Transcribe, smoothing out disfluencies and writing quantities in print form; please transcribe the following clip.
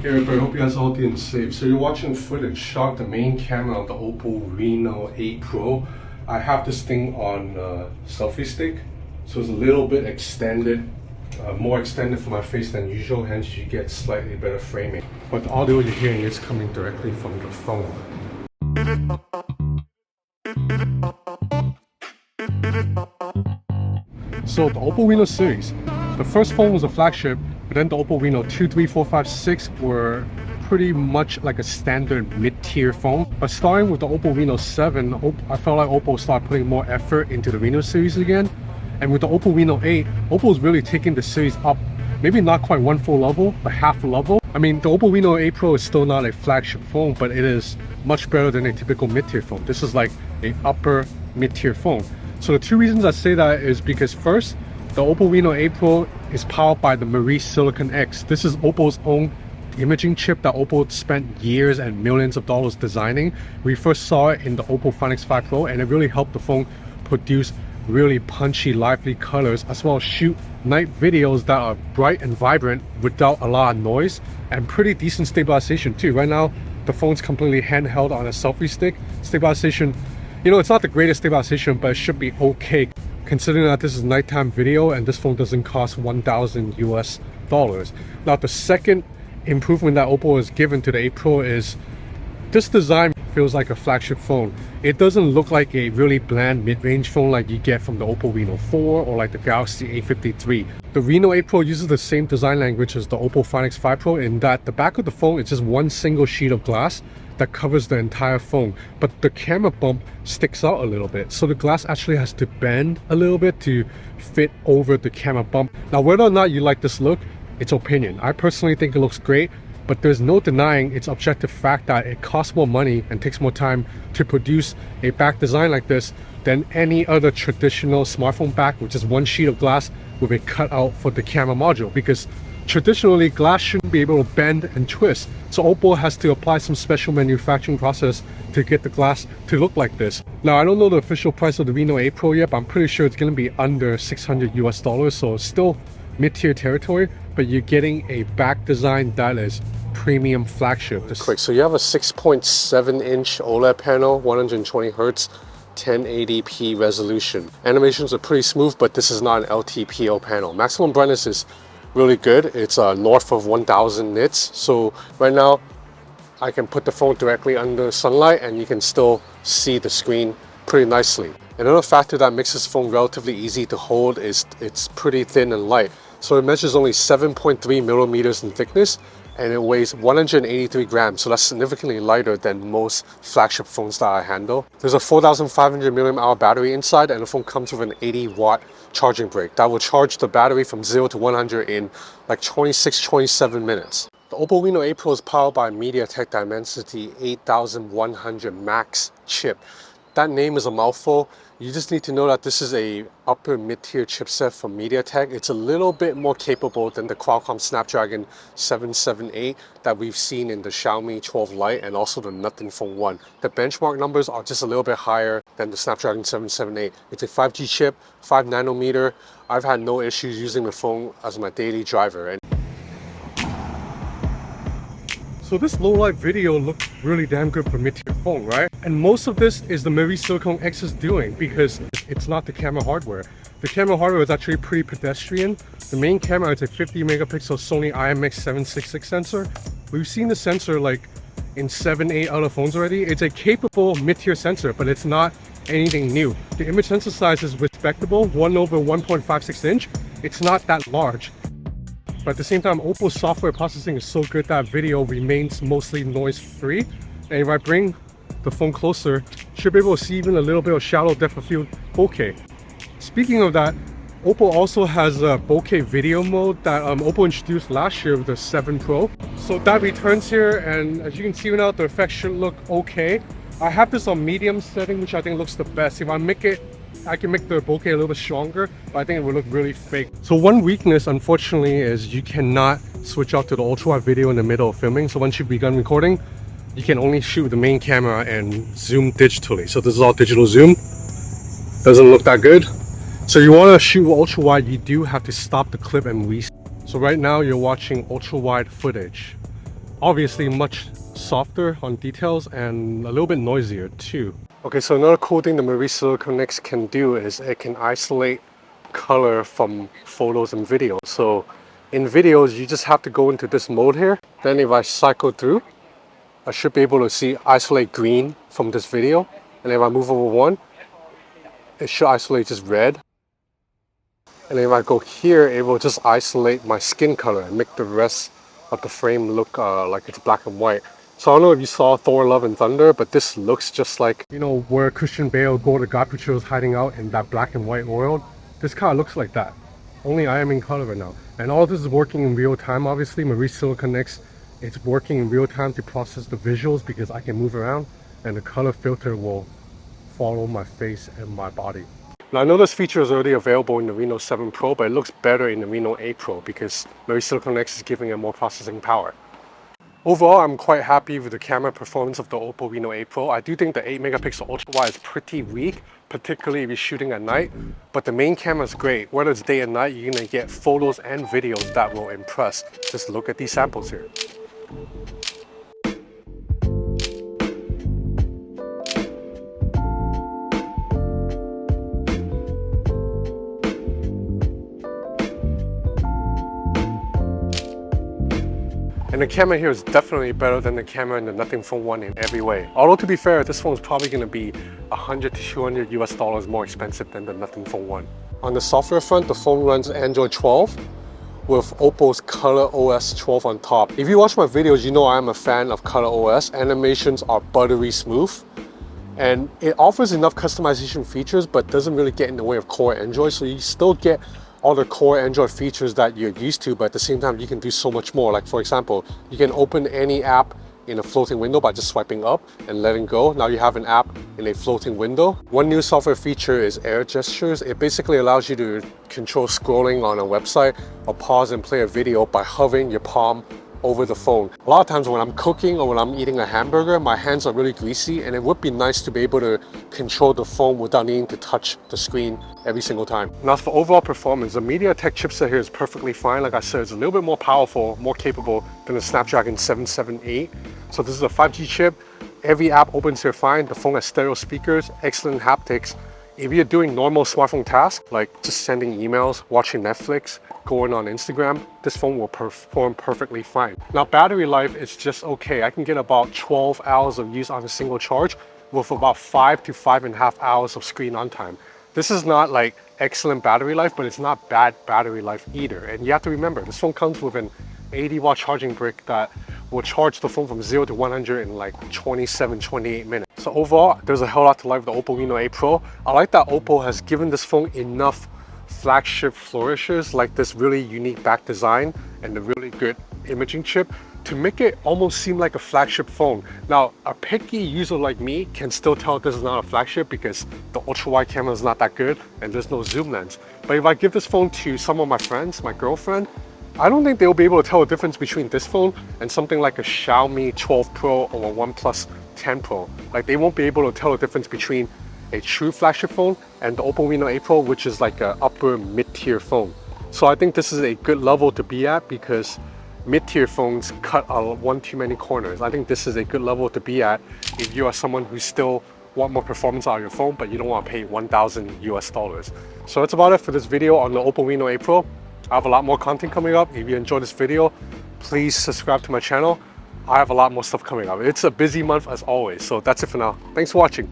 Hey everybody, hope you guys are healthy and safe. So you're watching footage shot the main camera of the Oppo Reno 8 Pro. I have this thing on selfie stick, so it's a little bit extended, more extended for my face than usual, hence you get slightly better framing. But the audio you're hearing is coming directly from the phone. So the Oppo Reno series, the first phone was a flagship, but then the Oppo Reno 2, 3, 4, 5, 6 were pretty much like a standard mid-tier phone. But starting with the Oppo Reno 7, I felt like Oppo started putting more effort into the Reno series again. And with the Oppo Reno 8, Oppo's really taking the series up, maybe not quite one full level, but half a level. I mean, the Oppo Reno 8 Pro is still not a flagship phone, but it is much better than a typical mid-tier phone. This is like an upper mid-tier phone. So the two reasons I say that is because first, the Oppo Reno 8 Pro is powered by the MariSilicon X. This is Oppo's own imaging chip that Oppo spent years and millions of dollars designing. We first saw it in the Oppo Find X5 Pro, and it really helped the phone produce really punchy, lively colors, as well as shoot night videos that are bright and vibrant without a lot of noise, and pretty decent stabilization too. Right now, the phone's completely handheld on a selfie stick. Stabilization, you know, it's not the greatest stabilization, but it should be okay, considering that this is nighttime video and this phone doesn't cost $1,000 US. Now, the second improvement that Oppo has given to the 8 Pro is this design feels like a flagship phone. It doesn't look like a really bland mid-range phone like you get from the Oppo Reno 4 or like the Galaxy A53. The Reno 8 Pro uses the same design language as the Oppo Find X5 Pro in that the back of the phone is just one single sheet of glass that covers the entire phone, but the camera bump sticks out a little bit, so the glass actually has to bend a little bit to fit over the camera bump. Now, whether or not you like this look, it's opinion. I personally think it looks great, but there's no denying its objective fact that it costs more money and takes more time to produce a back design like this than any other traditional smartphone back, which is one sheet of glass with a cutout for the camera module, because traditionally glass shouldn't be able to bend and twist, so Oppo has to apply some special manufacturing process to get the glass to look like this. Now, I don't know the official price of the Reno 8 Pro yet, but I'm pretty sure it's going to be under $600 US, so still mid-tier territory, but you're getting a back design that is premium flagship. Quick, so you have a 6.7-inch OLED panel, 120 Hz, 1080p resolution. Animations are pretty smooth, but this is not an LTPO panel. Maximum brightness is really good. It's north of 1000 nits. So right now I can put the phone directly under sunlight and you can still see the screen pretty nicely. Another factor that makes this phone relatively easy to hold is it's pretty thin and light. So it measures only 7.3 millimeters in thickness and it weighs 183 grams, so that's significantly lighter than most flagship phones that I handle. There's a 4500 mAh battery inside, and the phone comes with an 80-watt charging brick that will charge the battery from 0 to 100 in like 26-27 minutes. The Oppo Reno 8 Pro is powered by MediaTek Dimensity 8100 Max chip. That name is a mouthful. You just need to know that this is a upper mid-tier chipset from MediaTek. It's a little bit more capable than the Qualcomm Snapdragon 778 that we've seen in the Xiaomi 12 Lite and also the Nothing Phone 1. The benchmark numbers are just a little bit higher than the Snapdragon 778. It's a 5G chip, 5 nanometer. I've had no issues using the phone as my daily driver. So this low-light video looked really damn good for mid-tier phone, right? And most of this is the MariSilicon X is doing because it's not the camera hardware. The camera hardware is actually pretty pedestrian. The main camera is a 50 megapixel Sony IMX766 sensor. We've seen the sensor like in 7-8 other phones already. It's a capable mid-tier sensor, but it's not anything new. The image sensor size is respectable, 1/1.56 inch. It's not that large. But at the same time, Oppo's software processing is so good that video remains mostly noise-free. And if I bring the phone closer, you should be able to see even a little bit of shallow depth of field bokeh. Speaking of that, Oppo also has a bokeh video mode that Oppo introduced last year with the 7 Pro. So that returns here, and as you can see now, the effects should look okay. I have this on medium setting, which I think looks the best. If I can make the bokeh a little bit stronger, but I think it would look really fake. So one weakness, unfortunately, is you cannot switch out to the ultra-wide video in the middle of filming. So once you've begun recording, you can only shoot with the main camera and zoom digitally. So this is all digital zoom. Doesn't look that good. So you want to shoot ultra-wide, you do have to stop the clip and restart. So right now you're watching ultra-wide footage. Obviously much softer on details and a little bit noisier too. Okay, so another cool thing the MariSilicon X can do is it can isolate color from photos and videos. So in videos, you just have to go into this mode here. Then if I cycle through, I should be able to see isolate green from this video. And if I move over one, it should isolate just red. And if I go here, it will just isolate my skin color and make the rest of the frame look like it's black and white. So I don't know if you saw Thor Love and Thunder, but this looks just like, you know, where Christian Bale, Gordon Gattuso is hiding out in that black and white world. This kind of looks like that. Only I am in color right now. And all this is working in real time, obviously. MariSilicon X, it's working in real time to process the visuals because I can move around and the color filter will follow my face and my body. Now I know this feature is already available in the Reno 7 Pro, but it looks better in the Reno 8 Pro because MariSilicon X is giving it more processing power. Overall, I'm quite happy with the camera performance of the Oppo Reno 8 Pro. I do think the 8 megapixel ultra wide is pretty weak, particularly if you're shooting at night, but the main camera is great. Whether it's day and night, you're gonna get photos and videos that will impress. Just look at these samples here. And the camera here is definitely better than the camera in the Nothing Phone 1 in every way. Although to be fair, this phone is probably going to be $100 to $200 US more expensive than the Nothing Phone 1. On the software front, the phone runs Android 12 with Oppo's Color OS 12 on top. If you watch my videos, you know I'm a fan of Color OS. Animations are buttery smooth. And it offers enough customization features, but doesn't really get in the way of core Android. So you still get all the core Android features that you're used to, but at the same time, you can do so much more. Like for example, you can open any app in a floating window by just swiping up and letting go. Now you have an app in a floating window. One new software feature is air gestures. It basically allows you to control scrolling on a website or pause and play a video by hovering your palm over the phone. A lot of times when I'm cooking or when I'm eating a hamburger, my hands are really greasy, and it would be nice to be able to control the phone without needing to touch the screen every single time. Now for overall performance, the MediaTek chipset here is perfectly fine. Like I said, it's a little bit more powerful, more capable than the Snapdragon 778. So this is a 5G chip. Every app opens here fine. The phone has stereo speakers, excellent haptics. If you're doing normal smartphone tasks, like just sending emails, watching Netflix, going on Instagram, this phone will perform perfectly fine. Now battery life is just okay. I can get about 12 hours of use on a single charge with about 5 to 5.5 hours of screen on time. This is not like excellent battery life, but it's not bad battery life either. And you have to remember, this phone comes with an 80-watt charging brick that will charge the phone from 0 to 100 in like 28 minutes. So overall, there's a hell lot to like with the Oppo Reno 8 Pro. I like that Oppo has given this phone enough flagship flourishes like this really unique back design and the really good imaging chip to make it almost seem like a flagship phone. Now, a picky user like me can still tell this is not a flagship because the ultra-wide camera is not that good and there's no zoom lens. But if I give this phone to some of my friends, my girlfriend, I don't think they'll be able to tell the difference between this phone and something like a Xiaomi 12 Pro or a OnePlus 10 Pro. Like they won't be able to tell the difference between a true flagship phone and the Oppo Reno 8 Pro, which is like an upper mid-tier phone. So I think this is a good level to be at because mid-tier phones cut one too many corners. I think this is a good level to be at if you are someone who still want more performance out of your phone, but you don't want to pay $1,000 US. So that's about it for this video on the Oppo Reno 8 Pro. I have a lot more content coming up. If you enjoyed this video, please subscribe to my channel. I have a lot more stuff coming up. It's a busy month as always. So that's it for now. Thanks for watching.